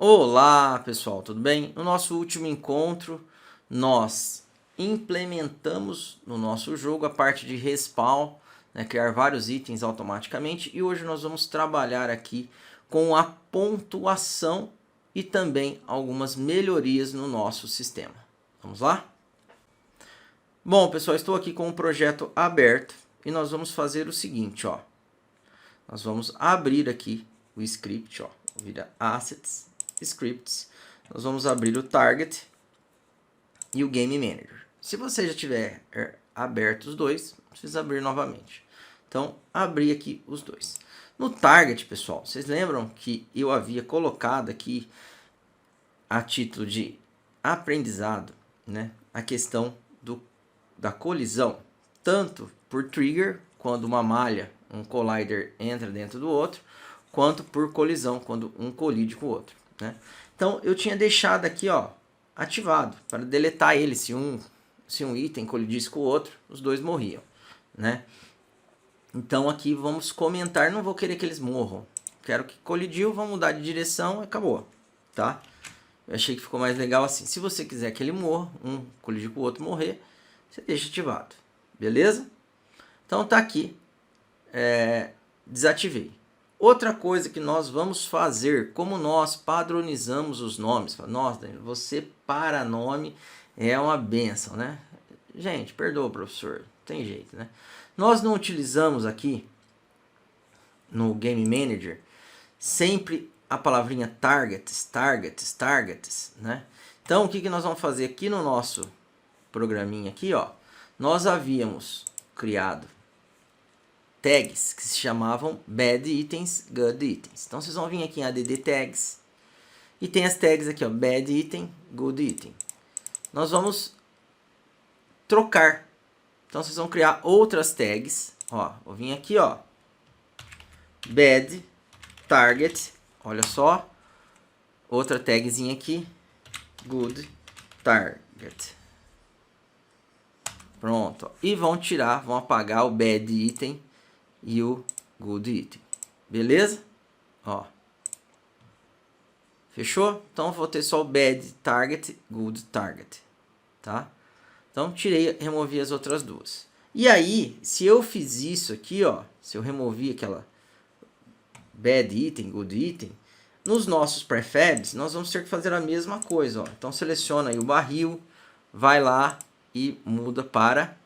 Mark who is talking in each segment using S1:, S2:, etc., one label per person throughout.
S1: Olá pessoal, tudo bem? No nosso último encontro, nós implementamos no nosso jogo a parte de respawn, né, criar vários itens automaticamente, e hoje nós vamos trabalhar aqui com a pontuação e também algumas melhorias no nosso sistema. Vamos lá? Bom pessoal, estou aqui com um projeto aberto e nós vamos fazer o seguinte, ó. Nós vamos abrir aqui o script, ó, vira Assets, Scripts. Nós vamos abrir o Target e o Game Manager. Se você já tiver aberto os dois, precisa abrir novamente. Então, abrir aqui os dois. No Target, pessoal, vocês lembram que eu havia colocado aqui a título de aprendizado, né, a questão da colisão, tanto por trigger, quando uma malha, um collider entra dentro do outro, quanto por colisão, quando um colide com o outro, né? Então eu tinha deixado aqui, ó, ativado para deletar ele se um item colidisse com o outro, os dois morriam, né? Então aqui vamos comentar, não vou querer que eles morram, quero que colidiu, vamos mudar de direção e acabou, tá? Eu achei que ficou mais legal assim. Se você quiser que ele morra, um colidir com o outro morrer, você deixa ativado, beleza? Então tá aqui, desativei. Outra coisa que nós vamos fazer, como nós padronizamos os nomes. Nossa, Danilo, você para nome é uma benção, né? Gente, perdoa, professor, tem jeito, né? Nós não utilizamos aqui no Game Manager sempre a palavrinha targets, né? Então, o que nós vamos fazer aqui no nosso programinha aqui, ó? Nós havíamos criado tags que se chamavam bad items, good items. Então vocês vão vir aqui em add tags e tem as tags aqui, ó, bad item, good item. Nós vamos trocar. Então vocês vão criar outras tags, ó, vou vir aqui, ó, bad target, olha só, outra tagzinha aqui, good target. Pronto, ó. E vão tirar, vão apagar o bad item e o good item, beleza? Ó, fechou? Então vou ter só o bad target, good target, tá? Então tirei, removi as outras duas. E aí, se eu fiz isso aqui, ó, se eu removi aquela bad item, good item, nos nossos prefabs nós vamos ter que fazer a mesma coisa, ó. Então seleciona aí o barril, vai lá e muda para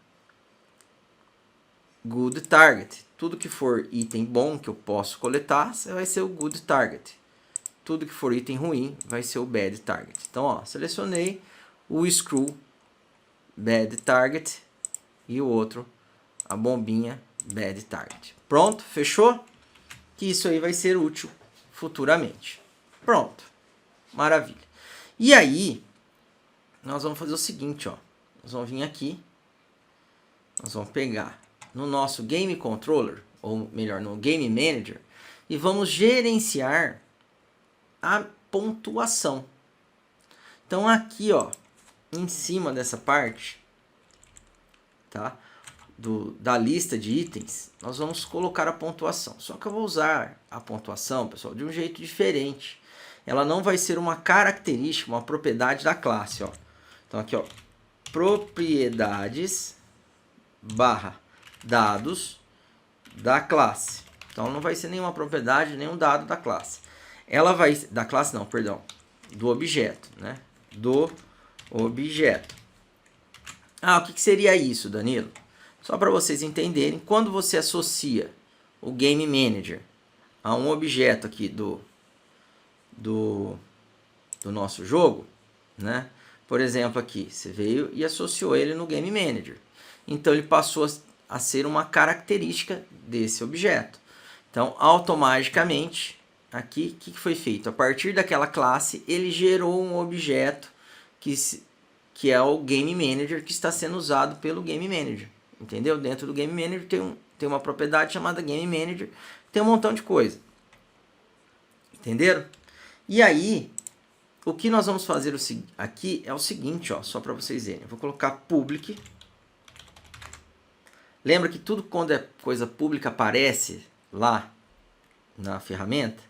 S1: good target. Tudo que for item bom que eu posso coletar, vai ser o good target. Tudo que for item ruim, vai ser o bad target. Então, ó, selecionei o screw bad target e o outro, a bombinha bad target. Pronto, fechou? Que isso aí vai ser útil futuramente. Pronto, maravilha. E aí, nós vamos fazer o seguinte, ó. Nós vamos vir aqui, nós vamos pegar no nosso Game Controller, ou melhor, no Game Manager, e vamos gerenciar a pontuação. Então aqui, ó, em cima dessa parte, tá, da lista de itens, nós vamos colocar a pontuação. Só que eu vou usar a pontuação, pessoal, de um jeito diferente. Ela não vai ser uma característica, uma propriedade da classe, ó. Então aqui, ó, propriedades barra dados da classe. Então não vai ser nenhuma propriedade, nenhum dado da classe. Ela vai, da classe não, perdão, do objeto, né? Do objeto. Ah, o que seria isso, Danilo? Só para vocês entenderem, quando você associa o Game Manager a um objeto aqui do nosso jogo, né? Por exemplo, aqui, você veio e associou ele no Game Manager. Então, ele passou a ser uma característica desse objeto. Então, automaticamente, aqui, o que foi feito? A partir daquela classe, ele gerou um objeto que é o Game Manager, que está sendo usado pelo Game Manager. Entendeu? Dentro do Game Manager tem uma propriedade chamada Game Manager, tem um montão de coisa. Entenderam? E aí, o que nós vamos fazer aqui é o seguinte, ó, só para vocês verem. Eu vou colocar public. Lembra que tudo quando é coisa pública aparece lá na ferramenta,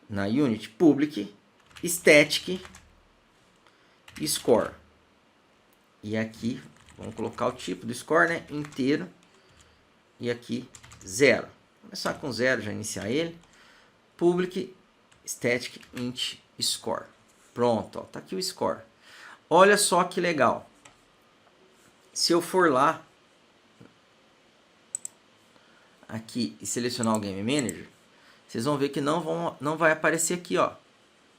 S1: na Unity, public, static score. E aqui, vamos colocar o tipo do score, né? Inteiro. E aqui, 0. Vou começar com 0, já iniciar ele. Public static int score. Pronto, ó, tá aqui o score. Olha só que legal. Se eu for lá, aqui, e selecionar o Game Manager, vocês vão ver que não vai aparecer aqui, ó.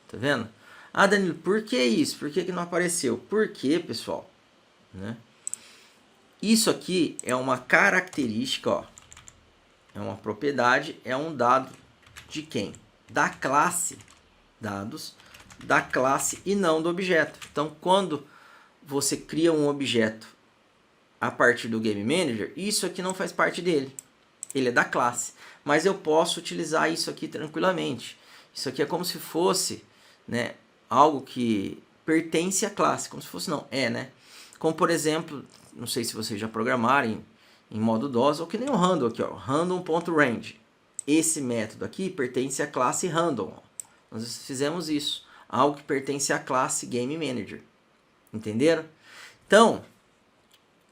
S1: Tá vendo? Ah, Danilo, por que isso? Por que não apareceu? Porque, pessoal, né? Isso aqui é uma característica, ó. É uma propriedade, é um dado de quem? Da classe dados, da classe e não do objeto. Então, quando você cria um objeto a partir do Game Manager, isso aqui não faz parte dele. Ele é da classe. Mas eu posso utilizar isso aqui tranquilamente. Isso aqui é como se fosse, né, algo que pertence à classe. Como se fosse, não, é, né? Como, por exemplo, não sei se vocês já programaram em modo DOS, ou que nem o random aqui, ó, random.range. Esse método aqui pertence à classe random. Ó. Nós fizemos isso. Algo que pertence à classe Game Manager. Entenderam? Então,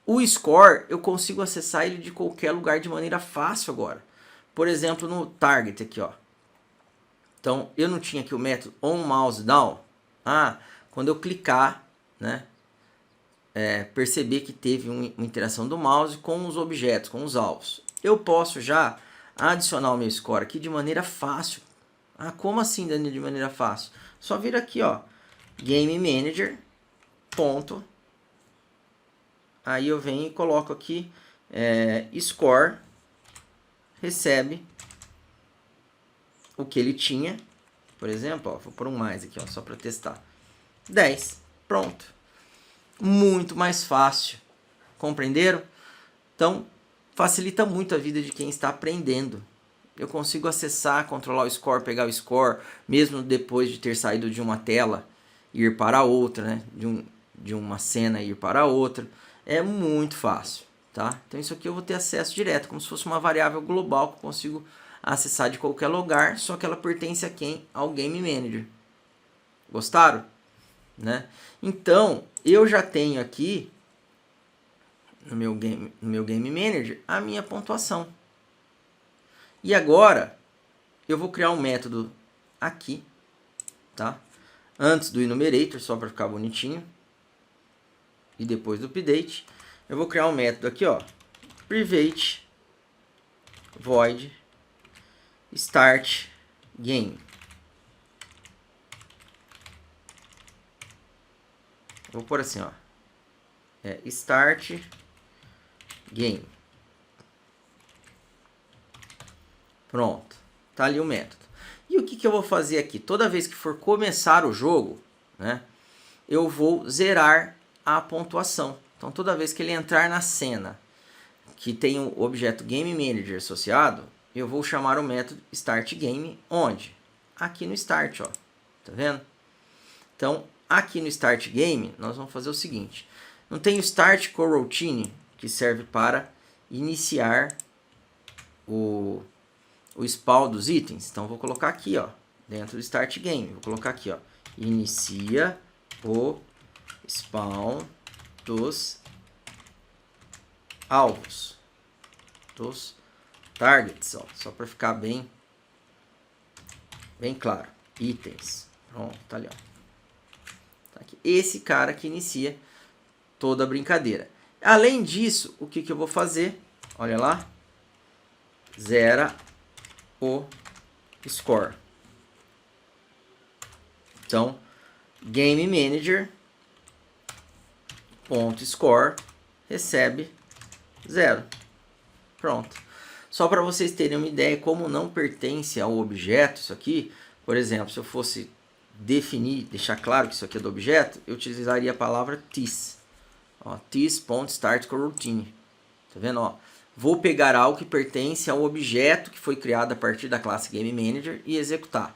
S1: o score, eu consigo acessar ele de qualquer lugar de maneira fácil agora. Por exemplo, no target aqui, ó. Então, eu não tinha aqui o método onMouseDown. Ah, quando eu clicar, né, perceber que teve uma interação do mouse com os objetos, com os alvos. Eu posso já adicionar o meu score aqui de maneira fácil. Ah, como assim, Danilo, de maneira fácil? Só vir aqui, ó, Game Manager, ponto. Aí eu venho e coloco aqui, score, recebe o que ele tinha. Por exemplo, ó, vou pôr um mais aqui, ó, só para testar. 10, pronto. Muito mais fácil. Compreenderam? Então, facilita muito a vida de quem está aprendendo. Eu consigo acessar, controlar o score, pegar o score, mesmo depois de ter saído de uma tela, ir para outra, né? De uma cena ir para outra. É muito fácil, tá? Então isso aqui eu vou ter acesso direto, como se fosse uma variável global que eu consigo acessar de qualquer lugar, só que ela pertence a quem? Ao Game Manager. Gostaram? Né? Então, eu já tenho aqui no meu Game Manager a minha pontuação. E agora, eu vou criar um método aqui, tá? Antes do enumerator, só para ficar bonitinho. E depois do update, eu vou criar um método aqui, ó. Private void start game. Vou pôr assim, ó. Start game. Pronto. Tá ali o método. E o que eu vou fazer aqui? Toda vez que for começar o jogo, né, eu vou zerar a pontuação. Então, toda vez que ele entrar na cena que tem o objeto Game Manager associado, eu vou chamar o método startGame, onde? Aqui no start, ó. Tá vendo? Então, aqui no startGame, nós vamos fazer o seguinte. Não tem o start coroutine, que serve para iniciar o spawn dos itens. Então, vou colocar aqui, ó, dentro do startGame. Vou colocar aqui, ó, inicia o spawn dos alvos, dos targets, ó, só para ficar bem claro. Itens, pronto, tá ali, ó. Tá aqui. Esse cara que inicia toda a brincadeira. Além disso, o que eu vou fazer? Olha lá, zera o score. Então, Game Manager .score recebe 0. Pronto. Só para vocês terem uma ideia como não pertence ao objeto isso aqui. Por exemplo, se eu fosse definir, deixar claro que isso aqui é do objeto, eu utilizaria a palavra this. This.startCoroutine. Tá vendo? Ó, vou pegar algo que pertence ao objeto que foi criado a partir da classe Game Manager e executar.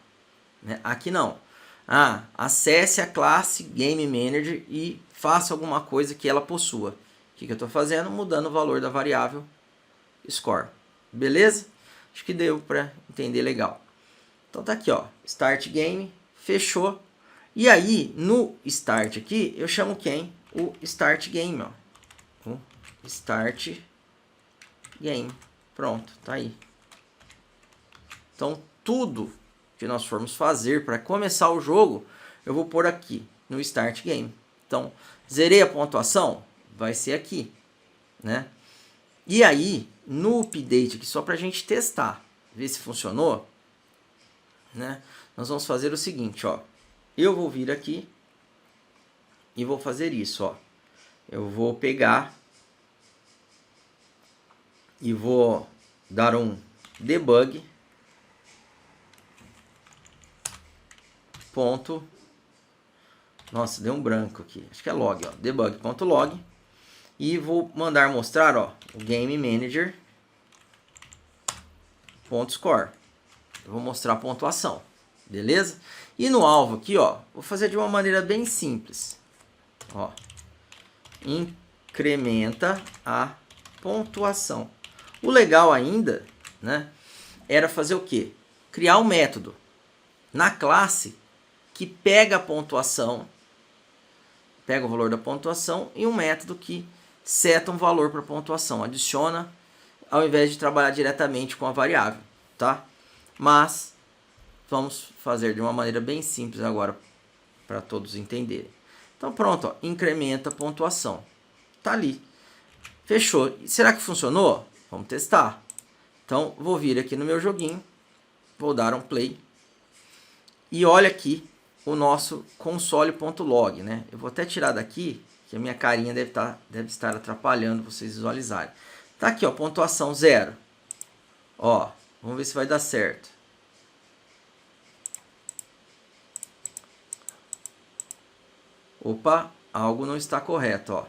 S1: Né? Aqui não. Acesse a classe Game Manager e faça alguma coisa que ela possua. O que eu estou fazendo? Mudando o valor da variável score. Beleza? Acho que deu para entender legal. Então tá aqui, ó, Start Game, fechou. E aí, no Start aqui, eu chamo quem? O Start Game, ó. O Start Game. Pronto, tá aí. Então, tudo que nós formos fazer para começar o jogo, eu vou pôr aqui no Start Game. Então, zerei a pontuação, vai ser aqui, né? E aí, no update aqui, só para a gente testar, ver se funcionou, né? Nós vamos fazer o seguinte, ó. Eu vou vir aqui e vou fazer isso, ó. Eu vou pegar e vou dar um debug ponto. Nossa, deu um branco aqui. Acho que é log, ó. Debug.log. E vou mandar mostrar, ó, o Game Manager .score. Eu vou mostrar a pontuação, beleza? E no alvo aqui, ó, vou fazer de uma maneira bem simples. Ó, incrementa a pontuação. O legal ainda, né, era fazer o quê? Criar um método na classe que pega a pontuação, pega o valor da pontuação, e um método que seta um valor para pontuação, adiciona, ao invés de trabalhar diretamente com a variável, tá? Mas vamos fazer de uma maneira bem simples agora para todos entenderem. Então pronto, ó, incrementa a pontuação. Tá ali. Fechou. Será que funcionou? Vamos testar. Então vou vir aqui no meu joguinho, vou dar um play. E olha aqui o nosso console.log, né? Eu vou até tirar daqui, que a minha carinha deve estar atrapalhando vocês visualizarem. Tá aqui, ó, pontuação 0. Ó, vamos ver se vai dar certo. Opa, algo não está correto, ó.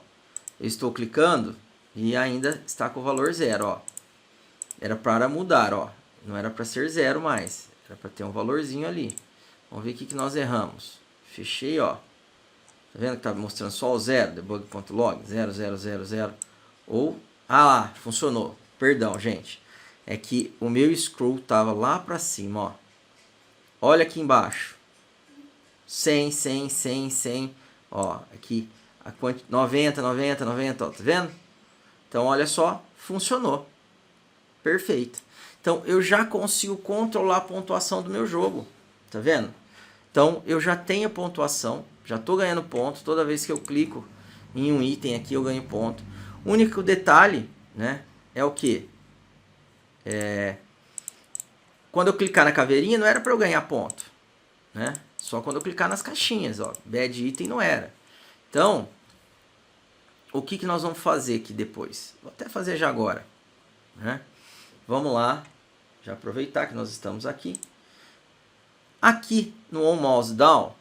S1: Eu estou clicando e ainda está com o valor 0, ó. Era para mudar, ó. Não era para ser 0 mais. Era para ter um valorzinho ali. Vamos ver o que nós erramos. Fechei, ó. Tá vendo que está mostrando só o 0? Debug.log, 0, 0, 0, 0. Ou, ah lá, funcionou. Perdão, gente. É que o meu scroll estava lá para cima, ó. Olha aqui embaixo. 100, 100, 100, 100. Ó, aqui, 90, 90, 90, ó, tá vendo? Então, olha só, funcionou. Perfeito. Então, eu já consigo controlar a pontuação do meu jogo. Tá vendo? Então, eu já tenho a pontuação, já estou ganhando ponto. Toda vez que eu clico em um item aqui, eu ganho ponto. O único detalhe, né, é o que? Quando eu clicar na caveirinha, não era para eu ganhar ponto, né? Só quando eu clicar nas caixinhas, ó. Bad item não era. Então, o que nós vamos fazer aqui depois? Vou até fazer já agora, né? Vamos lá, já aproveitar que nós estamos aqui. Aqui no On Mouse Down,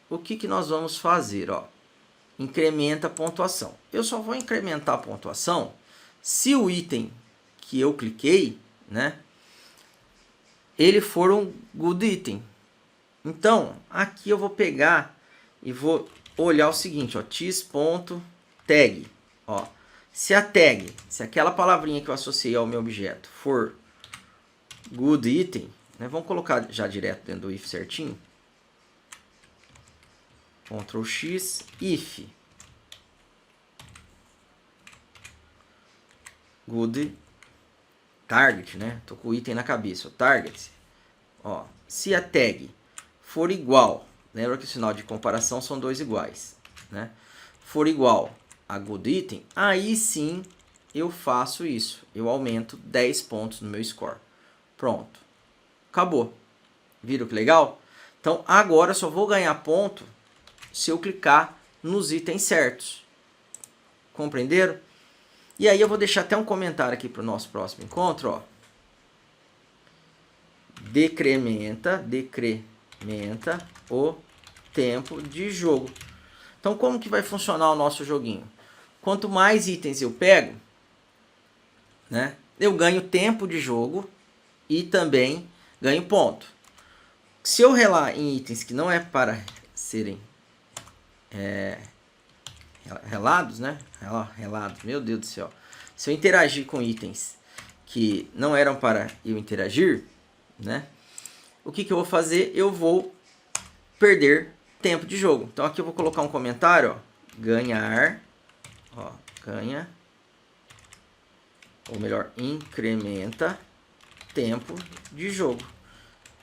S1: o que nós vamos fazer? Ó? Incrementa a pontuação. Eu só vou incrementar a pontuação se o item que eu cliquei, né, ele for um good item. Então, aqui eu vou pegar e vou olhar o seguinte, ó, tis.tag. Ó, se a tag, se aquela palavrinha que eu associei ao meu objeto for good item, né, vamos colocar já direto dentro do if certinho. Ctrl X, if good target, né? Tô com o item na cabeça, o target. Ó, se a tag for igual, lembra que o sinal de comparação são dois iguais, né? For igual a good item, aí sim eu faço isso. Eu aumento 10 pontos no meu score. Pronto. Acabou. Viram que legal? Então, agora eu só vou ganhar ponto se eu clicar nos itens certos. Compreenderam? E aí eu vou deixar até um comentário aqui para o nosso próximo encontro. Ó. Decrementa o tempo de jogo. Então, como que vai funcionar o nosso joguinho? Quanto mais itens eu pego, né, eu ganho tempo de jogo e também ganho ponto. Se eu relar em itens que não é para serem relados, né? Relados, meu Deus do céu. Se eu interagir com itens que não eram para eu interagir, né? O que eu vou fazer? Eu vou perder tempo de jogo. Então aqui eu vou colocar um comentário, ó, ganhar, ó, ganha, ou melhor, incrementa tempo de jogo.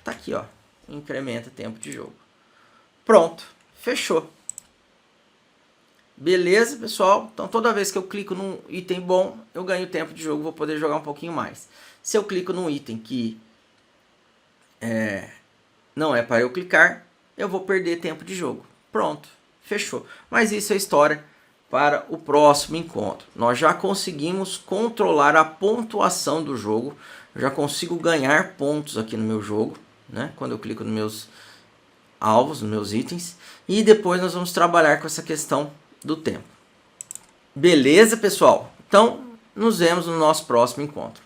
S1: Tá aqui, ó, incrementa tempo de jogo. Pronto, fechou. Beleza, pessoal? Então toda vez que eu clico num item bom, eu ganho tempo de jogo, vou poder jogar um pouquinho mais. Se eu clico num item que não é para eu clicar, eu vou perder tempo de jogo. Pronto, fechou. Mas isso é história para o próximo encontro. Nós já conseguimos controlar a pontuação do jogo. Eu já consigo ganhar pontos aqui no meu jogo, né? Quando eu clico nos meus alvos, nos meus itens. E depois nós vamos trabalhar com essa questão do tempo. Beleza, pessoal? Então, nos vemos no nosso próximo encontro.